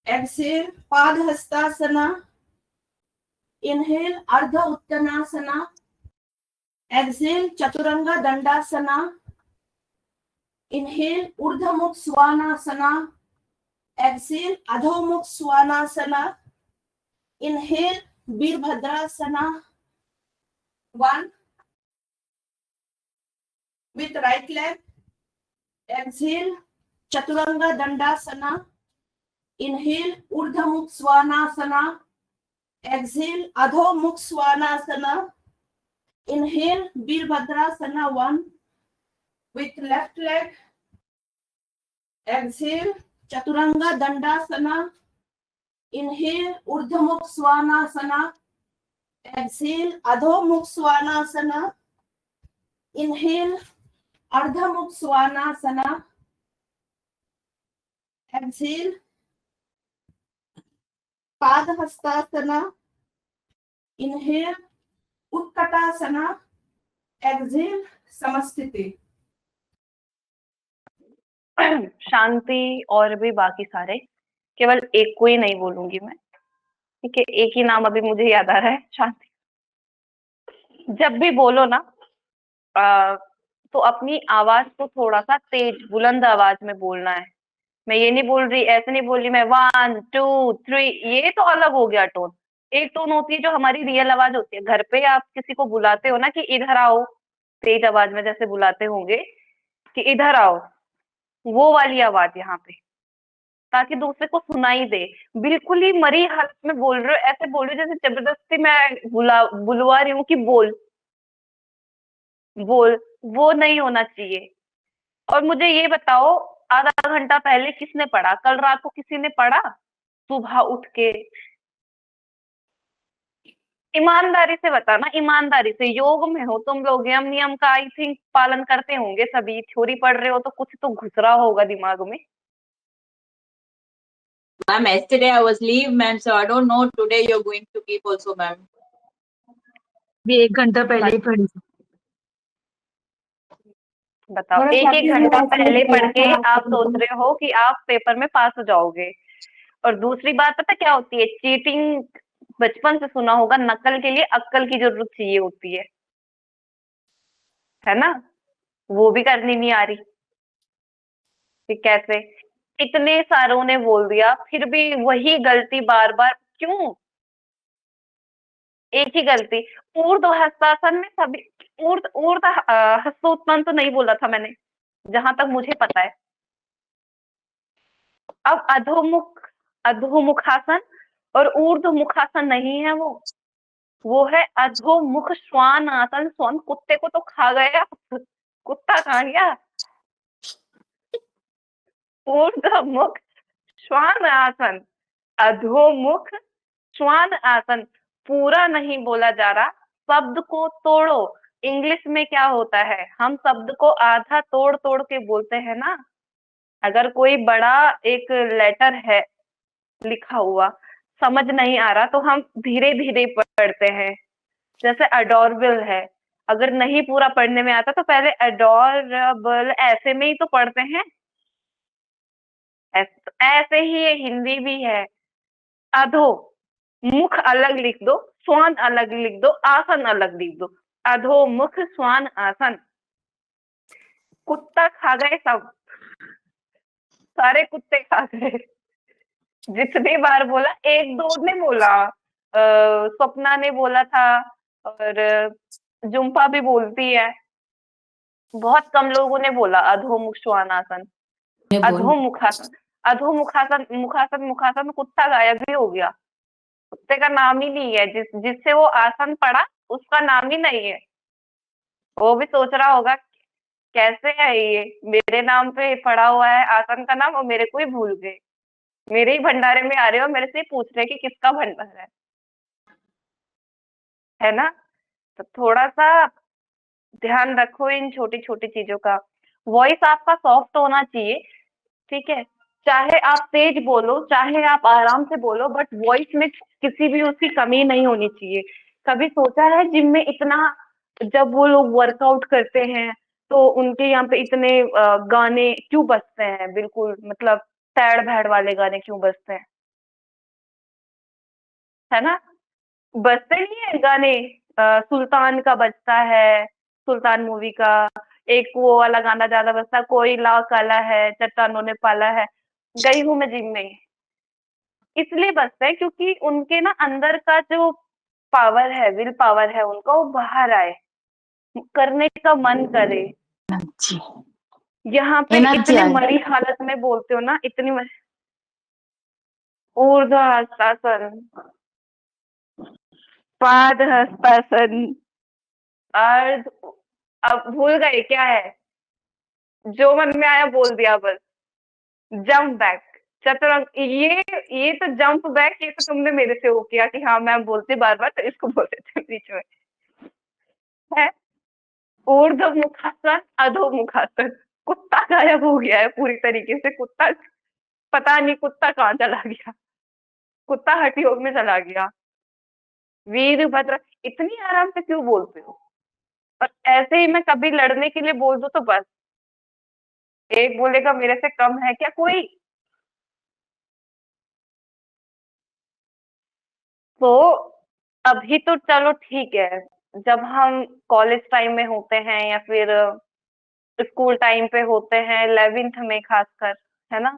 एक्सेल पाद हस्तासना, इनहेल अर्ध उत्तनासना, एक्सेल चतुरंगा दंडासना, इनहेल ऊर्ध्वमुख स्वानासना, एक्सेल अधोमुख स्वानासना, इनहेल वीरभद्रासना 1 with right leg, exhale chaturanga dandasana, inhale urdhvamukh svanasana, exhale adhomukh svanasana, inhale Veerbhadrasana 1 with left leg, exhale chaturanga dandasana, inhale urdhvamukh svanasana, exhale adhomukh svanasana, inhale ardhamukh svanasana, exhale padhastasana, inhale utkatasana, exhale समस्थिति। शांति और भी बाकी सारे, केवल एक को ही नहीं बोलूंगी मैं, ठीक है? एक ही नाम अभी मुझे याद आ रहा है, शांति। जब भी बोलो ना तो अपनी आवाज को थोड़ा सा तेज बुलंद आवाज में बोलना है। मैं ये नहीं बोल रही, ऐसे नहीं बोल रही मैं 1 2 3, ये तो अलग हो गया टोन। एक टोन होती है जो हमारी रियल आवाज होती है। घर पे आप किसी को बुलाते हो ना कि इधर आओ, तेज आवाज में जैसे बुलाते होंगे कि इधर आओ, वो वाली आवाज यहाँ पे, ताकि दूसरे को सुनाई दे। बिल्कुल ही मरी हालत में बोल रहे हो, ऐसे बोल रहे हो जैसे जबरदस्ती मैं बुलवा रही हूँ कि बोल बोल, वो नहीं होना चाहिए। और मुझे ये बताओ, आधा घंटा पहले किसने पढ़ा? कल रात को किसी ने पढ़ा? सुबह उठ के ईमानदारी से बताना, ईमानदारी से। योग में हो तुम लोग, यम नियम का आई थिंक पालन करते होंगे सभी। थ्योरी पढ़ रहे हो तो कुछ तो घुस रहा होगा दिमाग में। Ma'am, yesterday I was leave, ma'am, so I don't know today you're going to keep also, ma'am. भी 1 घंटा पहले ही पढ़ी थी। बताओ, थोड़ा एक एक सा घंटा भी पहले ऐसे पढ़ के ही आप सोच रहे हो कि आप पेपर में पास हो जाओगे। और दूसरी बात पता क्या होती है? चीटिंग बचपन से सुना होगा, नकल के लिए अक्ल की जरूरत चाहिए होती है ना? वो भी करनी नहीं आ रही। फिर कैसे? इतने सारों ने बोल दिया, फिर भी वही गलती बार बार क्यों? एक ही गलती। ऊर्ध्व हस्तासन में सभी ऊर्ध्व हस्तोत्तम तो नहीं बोला था मैंने, जहां तक मुझे पता है। अब अधोमुखासन और ऊर्ध्व मुखासन नहीं है वो है अधोमुख श्वान आसन। श्वान कुत्ते को तो खा गया, कुत्ता कहाँ गया? ऊर्ध्वमुख श्वान आसन, अधोमुख श्वान आसन। पूरा नहीं बोला जा रहा, शब्द को तोड़ो। इंग्लिश में क्या होता है, हम शब्द को आधा तोड़ तोड़ के बोलते हैं ना। अगर कोई बड़ा एक लेटर है लिखा हुआ, समझ नहीं आ रहा, तो हम धीरे धीरे पढ़ते हैं। जैसे अडोरेबल है, अगर नहीं पूरा पढ़ने में आता तो पहले अडोरेबल ऐसे में ही तो पढ़ते हैं। ऐसे ही ये हिंदी भी है। अधो मुख अलग लिख दो, श्वान अलग लिख दो, आसन अलग लिख दो। अधो मुख श्वान आसन। कुत्ता खा गए सब, सारे कुत्ते खा गए। जितनी बार बोला, एक दो ने बोला, स्वप्ना ने बोला था, और जुम्पा भी बोलती है। बहुत कम लोगों ने बोला अधोमुख श्वानासन। अधोमुखासन, अधोमुखासन, मुखासन, मुखासन। कुत्ता गायब ही हो गया, कुत्ते का नाम ही नहीं है। जिससे वो आसन पड़ा उसका नाम ही नहीं है। वो भी सोच रहा होगा कैसे है ये, मेरे नाम पे पड़ा हुआ है आसन का नाम और मेरे को ही भूल गए। मेरे ही भंडारे में आ रहे हो, मेरे से पूछ रहे कि किसका भंडारा है ना। तो थोड़ा सा ध्यान रखो इन छोटी छोटी चीजों का। वॉइस आपका सॉफ्ट होना चाहिए, ठीक है। चाहे आप तेज बोलो, चाहे आप आराम से बोलो, बट वॉइस में किसी भी उसकी कमी नहीं होनी चाहिए। कभी सोचा है जिम में इतना, जब वो लोग वर्कआउट करते हैं तो उनके यहाँ पे इतने गाने क्यों बजते हैं? बिल्कुल मतलब तैड़ भैड़ वाले गाने क्यों बजते हैं, है ना? बजते नहीं है गाने। सुल्तान का बजता है, सुल्तान मूवी का। एक वो वाला गाना ज्यादा बजता है, कोई लाल काला है चट्टानों ने पाला है। गई हूँ मैं जिम में, इसलिए बजते हैं क्योंकि उनके ना अंदर का जो पावर है, विल पावर है उनका, वो बाहर आए, करने का मन करे। यहाँ पे एनर्जी इतने आए। मरी हालत में बोलते हो ना, इतनी ऊर्ध्व हस्तासन, पाद हस्तासन, अर्ध। अब भूल गए क्या है? जो मन में आया बोल दिया बस। जंप बैक, चतुरंग, ये तो जंप बैक, ये तो तुमने मेरे से वो किया कि हाँ मैम बोलती बार बार, तो इसको बोल देते बीच में। है ऊर्ध्व मुखासन, अधो मुखासन। कुत्ता गायब हो गया है पूरी तरीके से। कुत्ता, पता नहीं कुत्ता कहाँ चला गया, कुत्ता हटियोग में चला गया। वीरभद्र, इतनी आराम से क्यों बोलते हो? और ऐसे ही मैं कभी लड़ने के लिए बोल दूं तो बस, एक बोलेगा मेरे से कम है क्या कोई? तो अभी तो चलो ठीक है, जब हम कॉलेज टाइम में होते हैं या फिर स्कूल टाइम पे होते हैं, 11th में खासकर, है ना,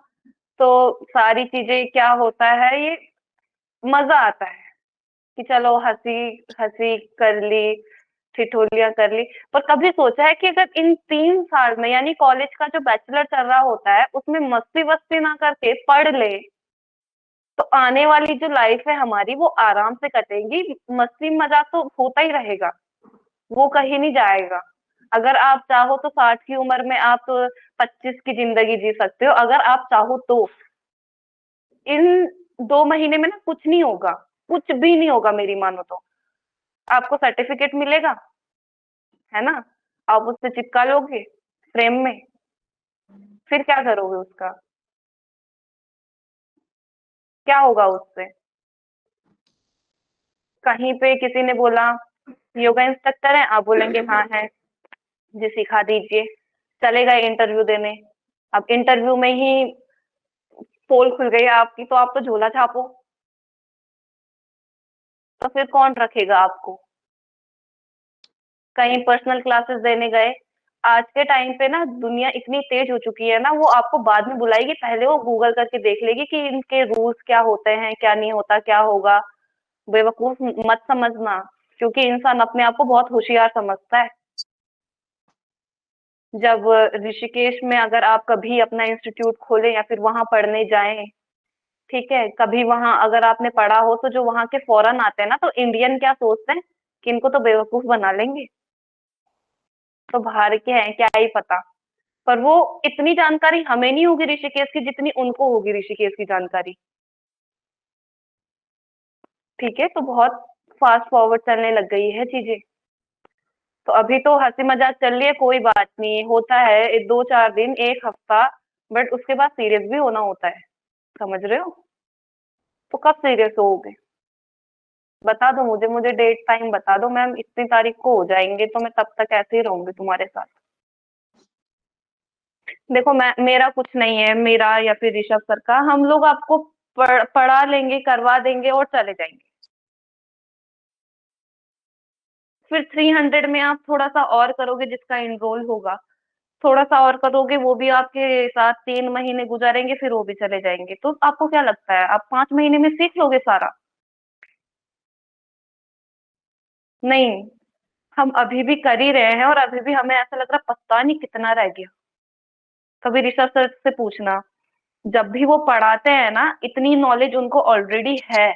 तो सारी चीजें क्या होता है, ये मजा आता है कि चलो हंसी हंसी कर ली, ठिठोलियां कर ली। पर कभी सोचा है कि अगर इन 3 साल में, यानी कॉलेज का जो बैचलर चल रहा होता है, उसमें मस्ती वस्ती ना करके पढ़ ले, तो आने वाली जो लाइफ है हमारी वो आराम से कटेगी। मस्ती मजाक तो होता ही रहेगा, वो कहीं नहीं जाएगा। अगर आप चाहो तो 60 की उम्र में आप 25 की जिंदगी जी सकते हो, अगर आप चाहो तो। इन 2 महीने में ना कुछ नहीं होगा, कुछ भी नहीं होगा मेरी मानो तो। आपको सर्टिफिकेट मिलेगा, है ना, आप उससे चिपका लोगे फ्रेम में, फिर क्या करोगे उसका? क्या होगा उससे? कहीं पे किसी ने बोला योगा इंस्ट्रक्टर है, आप बोलेंगे हाँ है जी, सिखा दीजिए। चले गए इंटरव्यू देने, अब इंटरव्यू में ही पोल खुल गई आपकी, तो आप तो झोला छापो, तो फिर कौन रखेगा आपको? कहीं पर्सनल क्लासेस देने गए, आज के टाइम पे ना दुनिया इतनी तेज हो चुकी है ना, वो आपको बाद में बुलाएगी, पहले वो गूगल करके देख लेगी कि इनके रूल्स क्या होते हैं, क्या नहीं होता, क्या होगा। बेवकूफ मत समझना, क्योंकि इंसान अपने आप को बहुत होशियार समझता है। जब ऋषिकेश में अगर आप कभी अपना इंस्टीट्यूट खोलें या फिर वहां पढ़ने जाएं, ठीक है, कभी वहां अगर आपने पढ़ा हो तो जो वहां के फॉरेन आते हैं ना, तो इंडियन क्या सोचते हैं कि इनको तो बेवकूफ बना लेंगे, तो बाहर के हैं क्या ही पता। पर वो इतनी जानकारी हमें नहीं होगी ऋषिकेश की जितनी उनको होगी ऋषिकेश की जानकारी। ठीक है, तो बहुत फास्ट फॉरवर्ड चलने लग गई है चीजें। तो अभी तो हंसी मजाक चल रही है, कोई बात नहीं, होता है 2-4 दिन, एक हफ्ता, बट उसके बाद सीरियस भी होना होता है, समझ रहे हो? तो कब सीरियस होगे? बता दो मुझे, डेट टाइम बता दो मैम, इतनी तारीख को हो जाएंगे तो मैं तब तक ऐसे ही रहूंगी तुम्हारे साथ। देखो मैं, मेरा कुछ नहीं है, मेरा या फिर ऋषभ सर का, हम लोग आपको पढ़ा लेंगे, करवा देंगे और चले जाएंगे। फिर 300 में आप थोड़ा सा और करोगे, जिसका इनरोल होगा थोड़ा सा और करोगे, वो भी आपके साथ 3 महीने गुजारेंगे, फिर वो भी चले जाएंगे। तो आपको क्या लगता है आप 5 महीने में सीख लोगे सारा? नहीं, हम अभी भी कर ही रहे हैं और अभी भी हमें ऐसा लग रहा पता नहीं कितना रह गया। कभी ऋषभ सर से पूछना, जब भी वो पढ़ाते हैं ना, इतनी नॉलेज उनको ऑलरेडी है,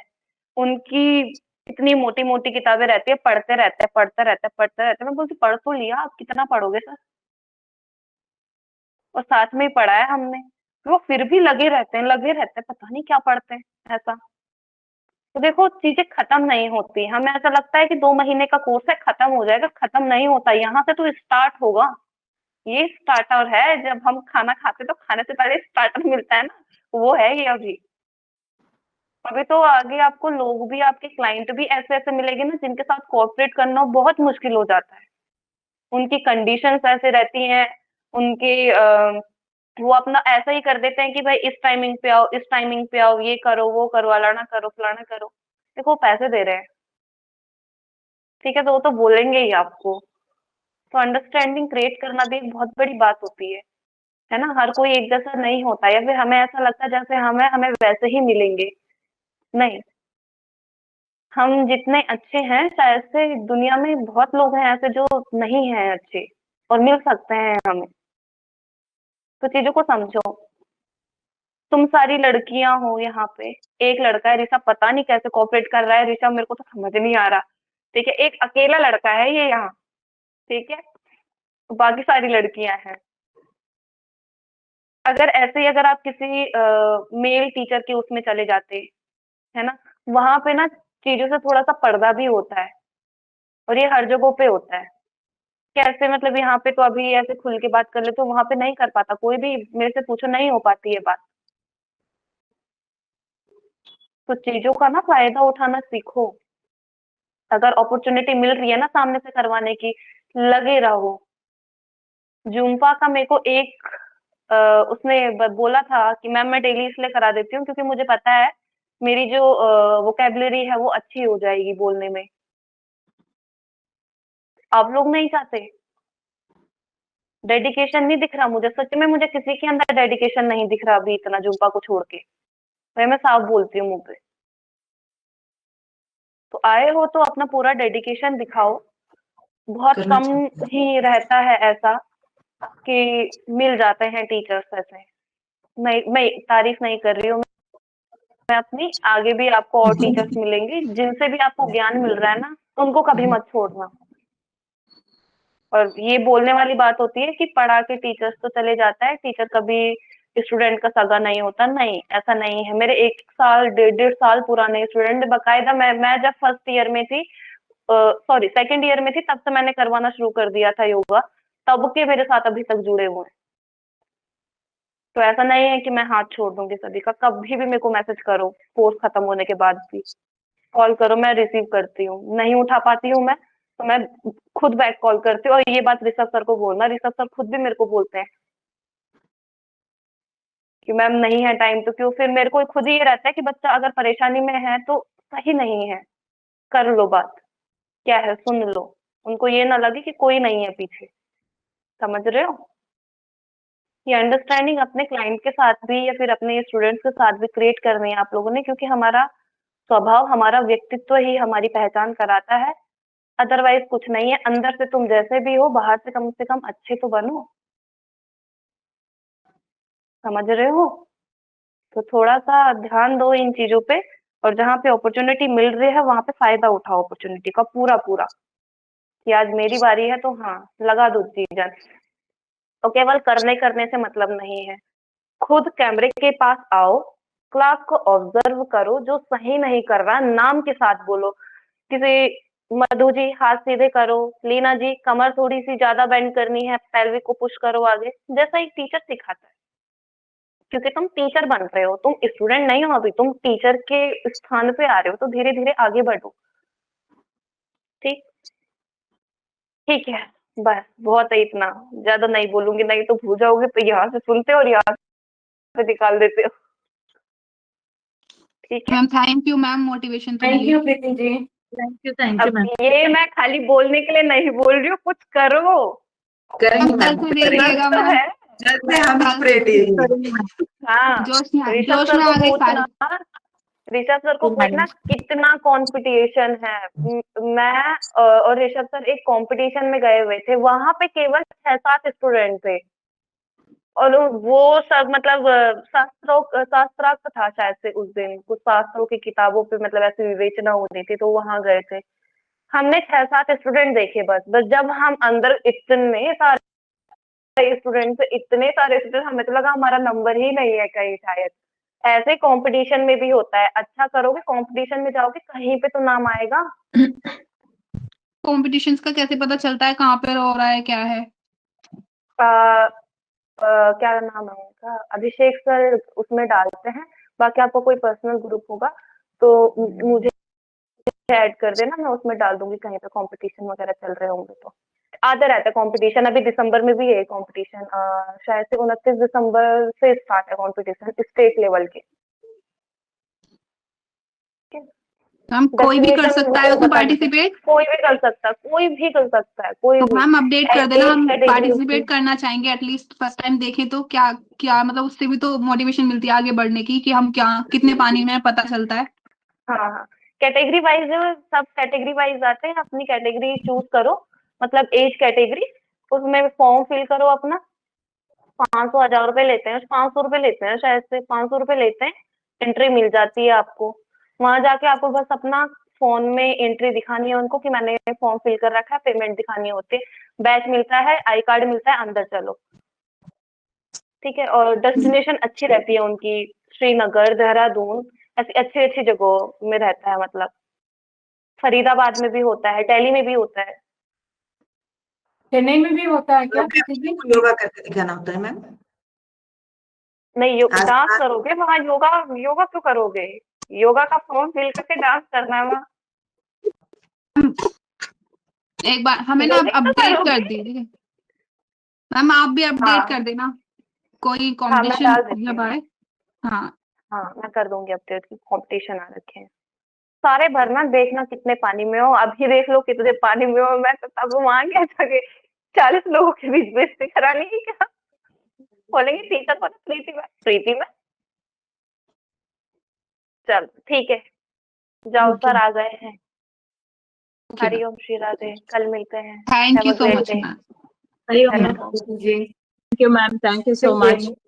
उनकी इतनी मोटी मोटी किताबें रहती है, पढ़ते रहते हैं, पढ़ते रहते हैं, पढ़ते रहते हैं। मैं बोलती पढ़ तो लिया, आप कितना पढ़ोगे सर? और साथ में ही पढ़ा है हमने, वो फिर भी लगे रहते हैं, लगे रहते हैं, पता नहीं क्या पढ़ते हैं ऐसा। तो देखो चीजें खत्म नहीं होती, हमें ऐसा लगता है कि 2 महीने का कोर्स है, खत्म हो जाएगा, खत्म नहीं होता, यहाँ से तो स्टार्ट होगा। ये स्टार्टर है, जब हम खाना खाते तो खाने से पहले स्टार्टर मिलता है ना, वो है ये अभी। अभी तो आगे आपको लोग भी, आपके क्लाइंट भी ऐसे ऐसे मिलेंगे ना, जिनके साथ कोऑपरेट करना बहुत मुश्किल हो जाता है। उनकी कंडीशंस ऐसे रहती हैं, उनके वो अपना ऐसा ही कर देते हैं कि भाई इस टाइमिंग पे आओ, इस टाइमिंग पे आओ, ये करो, वो करो, अलाना करो, फलाना करो। देखो वो पैसे दे रहे हैं, ठीक है, तो वो तो बोलेंगे ही आपको। तो अंडरस्टैंडिंग क्रिएट करना भी एक बहुत बड़ी बात होती है ना? हर कोई एक जैसा नहीं होता, या फिर हमें ऐसा लगता है जैसे हमें हमें वैसे ही मिलेंगे। नहीं, हम जितने अच्छे हैं, शायद से दुनिया में बहुत लोग हैं ऐसे जो नहीं हैं अच्छे, और मिल सकते हैं हमें। तो चीजों को समझो। तुम सारी लड़कियां हो यहाँ पे, एक लड़का है ऋषभ, पता नहीं कैसे कोऑपरेट कर रहा है ऋषभ, मेरे को तो समझ नहीं आ रहा। ठीक है, एक अकेला लड़का है ये यहाँ, ठीक है, तो बाकी सारी लड़कियां हैं। अगर ऐसे ही अगर आप किसी मेल टीचर के उसमें चले जाते, है ना, वहां पे ना चीजों से थोड़ा सा पर्दा भी होता है, और ये हर जगह पे होता है। कैसे मतलब, यहाँ पे तो अभी ऐसे खुल के बात कर ले, तो वहां पे नहीं कर पाता कोई भी, मेरे से पूछो, नहीं हो पाती ये बात। तो चीजों का ना फायदा उठाना सीखो। अगर अपॉर्चुनिटी मिल रही है ना सामने से करवाने की, लगे रहो। जुम्पा का मेरे को एक उसने बोला था कि मैम मैं डेली इसलिए करा देती हूँ क्योंकि मुझे पता है मेरी जो वोकेबलरी है वो अच्छी हो जाएगी बोलने में। आप लोग नहीं चाहते? डेडिकेशन नहीं दिख रहा मुझे, सच में मुझे किसी के अंदर डेडिकेशन नहीं दिख रहा अभी इतना, जुम्पा को छोड़ के। भाई मैं साफ बोलती हूँ मुंह पे। तो आए हो तो अपना पूरा डेडिकेशन दिखाओ। बहुत कम ही रहता है ऐसा कि मिल जाते हैं टीचर्स ऐसे। मैं तारीफ नहीं कर रही हूँ, मैं अपनी, आगे भी आपको और टीचर्स मिलेंगे जिनसे भी आपको ज्ञान मिल रहा है ना, उनको कभी मत छोड़ना। और ये बोलने वाली बात होती है कि पढ़ा के टीचर्स तो चले जाता है, टीचर कभी स्टूडेंट का सगा नहीं होता। नहीं, ऐसा नहीं है। मेरे 1 साल 1.5 साल पुराने स्टूडेंट बकायदा, मैं जब फर्स्ट ईयर में थी, सॉरी सेकंड ईयर में थी, तब से मैंने करवाना शुरू कर दिया था योगा, तब के मेरे साथ अभी तक जुड़े हुए हैं। तो ऐसा नहीं है कि मैं हाथ छोड़ दूंगी सभी का। कभी भी मेरे को मैसेज करो, कोर्स खत्म होने के बाद भी कॉल करो, मैं रिसीव करती हूँ। नहीं उठा पाती हूँ मैं, तो मैं खुद बैक कॉल करती हूँ। और ये बात ऋषभ सर को बोलना, ऋषभ सर खुद भी मेरे को बोलते हैं कि मैम नहीं है टाइम तो क्यों। फिर मेरे को खुद ही ये रहता है कि बच्चा अगर परेशानी में है तो सही नहीं है, कर लो बात, क्या है सुन लो, उनको ये ना लगे कि कोई नहीं है पीछे। समझ रहे हो? ये अंडरस्टैंडिंग अपने क्लाइंट के साथ भी या फिर अपने स्टूडेंट्स के साथ भी क्रिएट करनी है आप लोगों ने, क्योंकि हमारा स्वभाव, हमारा व्यक्तित्व ही हमारी पहचान कराता है, अदरवाइज कुछ नहीं है। अंदर से तुम जैसे भी हो, बाहर से कम अच्छे तो बनो, समझ रहे हो? तो थोड़ा सा ध्यान दो इन चीजों पे, और जहाँ पे अपॉर्चुनिटी मिल रही है वहां पे फायदा उठाओ अपॉर्चुनिटी का पूरा पूरा, कि आज मेरी बारी है तो हाँ लगा दो जी जान। तो केवल करने करने से मतलब नहीं है, खुद कैमरे के पास आओ, क्लास को ऑब्जर्व करो, जो सही नहीं कर रहा नाम के साथ बोलो। किसी मधु जी हाथ सीधे करो, लीना जी कमर थोड़ी सी ज्यादा बेंड करनी है, पेल्विक को पुश करो आगे, जैसा एक टीचर सिखाता है। क्योंकि तुम टीचर बन रहे हो, तुम स्टूडेंट नहीं हो अभी, तुम टीचर के स्थान पे आ रहे हो, तो धीरे धीरे आगे बढ़ो। ठीक ठीक है, बस बहुत है इतना, ज्यादा नहीं बोलूंगी, नहीं तो भूल जाओगे, तो यहाँ से सुनते हो और यहाँ से निकाल देते हो। ठीक है, ma'am thank you ma'am, motivation तो thank milli. You Preeti ji. अब ये मैं खाली बोलने के लिए नहीं बोल रही हूँ, कुछ करो। मैम कल से देखिएगा तो मैम, है। जल्दी हम प्रेटी हाँ, जोश में ऋषभ जोश सर में को आ गई पूछना, सारी। ऋषभ सर को पूछना कितना कंपटीशन है। मैं और ऋषभ सर एक कंपटीशन में गए हुए थे, वहां पे केवल 6-7 स्टूडेंट थे, और वो सब मतलब शास्त्रार्थ था शायद से उस दिन, कुछ शास्त्रों की किताबों पे मतलब ऐसी विवेचना हो रही थी, तो वहां गए थे। हमने 6-7 स्टूडेंट देखे बस, जब हम अंदर इतने सारे स्टूडेंट थे, इतने सारे स्टूडेंट, हमें तो लगा हमारा नंबर ही नहीं है कहीं शायद। ऐसे कंपटीशन में भी होता है, अच्छा करोगे कंपटीशन में जाओगे कहीं पे तो नाम आएगा। कॉम्पिटिशन्स का कैसे पता चलता है कहाँ पे हो रहा है क्या है? आ, क्या नाम है उनका, अभिषेक सर उसमें डालते हैं। बाकी आपको कोई पर्सनल ग्रुप होगा तो मुझे ऐड कर देना, मैं उसमें डाल दूंगी कहीं पे कंपटीशन वगैरह चल रहे होंगे तो। आते रहता है कंपटीशन, अभी दिसंबर में भी है कंपटीशन, शायद से 29 दिसंबर से स्टार्ट है कंपटीशन स्टेट लेवल के। मैम कोई भी कर डेस्टिनेशन सकता वो है उसमें बता देते हैं। पार्टिसिपेट? कोई भी कर सकता है, कोई भी कर सकता है, कोई तो भी। मैम अपडेट कर देना, एज हम कैटेगरी होती है। पार्टिसिपेट करना चाहेंगे एटलीस्ट फर्स्ट टाइम देखें तो। क्या क्या मतलब उससे भी तो मोटिवेशन मिलती है आगे बढ़ने की, कि हम क्या कितने पानी में है पता चलता है। हाँ हाँ, कैटेगरी वाइज सब कैटेगरी वाइज आते हैं, अपनी कैटेगरी चूज करो, मतलब एज कैटेगरी, उसमें फॉर्म फिल करो अपना। 500-1000 रुपए लेते हैं, 500 रुपए लेते हैं शायद से, 500 रुपए लेते हैं, एंट्री मिल जाती है आपको। वहां जाके आपको बस अपना फोन में एंट्री दिखानी है उनको कि मैंने फॉर्म फिल कर रखा है, पेमेंट दिखानी होती है, बैच मिलता है, आई कार्ड मिलता है, अंदर चलो। ठीक है, और डेस्टिनेशन अच्छी रहती है उनकी, श्रीनगर, देहरादून, ऐसी अच्छी अच्छी जगहों में रहता है, मतलब फरीदाबाद में भी होता है, दिल्ली में भी होता है। चेन्नई में भी होता है क्या प्रीति जी? योगा करके दिखाना होता है मैम। नहीं, आज डांस करोगे वहां, योगा योगा क्यों करोगे? योगा का फॉर्म फिल करके डांस करना है वहाँ। एक बार हमें ना योगा ही तो अपडेट कर करोगे। दीजिए मैम, आप भी अपडेट कर हाँ देना कोई हाँ, मैं कंपटीशन डाल देती जब हूँ। आए। हाँ हाँ, मैं कर दूंगी अपडेट की, कंपटीशन आ रखे हैं सारे भरना, देखना कितने पानी में हो, अभी देख लो कितने पानी में हो। मैं तो तब वहां क्या जगह 40 लोगों के बीच बेइज्जती करानी है क्या? बोलेंगे टीचर को प्रीति में, प्रीति में। चल ठीक है, जाओ सर आ गए हैं। ओके मैम, हरिओम श्री राधे, कल मिलते हैं। Thank have you a so great much day. Ma'am. हरिओम welcome. Preeti ji. Thank you, ma'am. Thank you so Thank you. much.